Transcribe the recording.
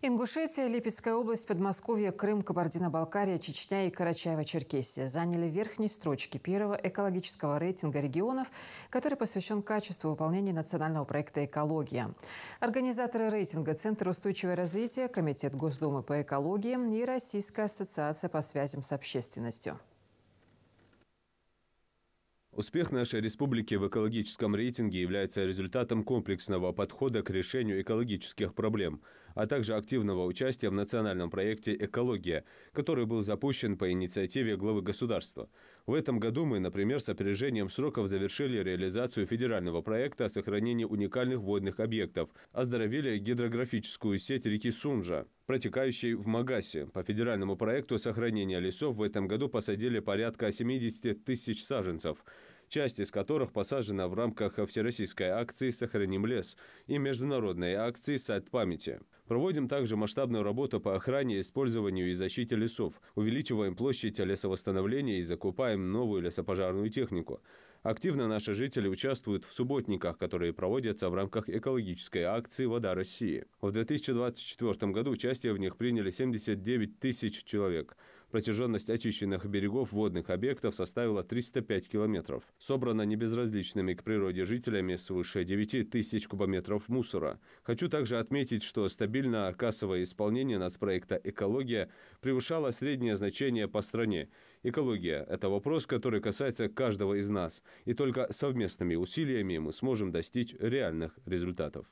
Ингушетия, Липецкая область, Подмосковье, Крым, Кабардино-Балкария, Чечня и Карачаево-Черкесия заняли верхние строчки первого экологического рейтинга регионов, который посвящен качеству выполнения национального проекта «Экология». Организаторы рейтинга – Центр устойчивого развития, Комитет Госдумы по экологии и Российская ассоциация по связям с общественностью. Успех нашей республики в экологическом рейтинге является результатом комплексного подхода к решению экологических проблем, а также активного участия в национальном проекте «Экология», который был запущен по инициативе главы государства. В этом году мы, например, с опережением сроков завершили реализацию федерального проекта о сохранении уникальных водных объектов, оздоровили гидрографическую сеть реки Сунжа, протекающей в Магасе. По федеральному проекту сохранения лесов в этом году посадили порядка 70 тысяч саженцев, часть из которых посажена в рамках всероссийской акции «Сохраним лес» и международной акции «Сад памяти». Проводим также масштабную работу по охране, использованию и защите лесов, увеличиваем площадь лесовосстановления и закупаем новую лесопожарную технику. Активно наши жители участвуют в субботниках, которые проводятся в рамках экологической акции «Вода России». В 2024 году участие в них приняли 79 тысяч человек. Протяженность очищенных берегов водных объектов составила 305 километров. Собрано небезразличными к природе жителями свыше 9 тысяч кубометров мусора. Хочу также отметить, что стабильно кассовое исполнение нацпроекта «Экология» превышало среднее значение по стране. Экология – это вопрос, который касается каждого из нас. И только совместными усилиями мы сможем достичь реальных результатов.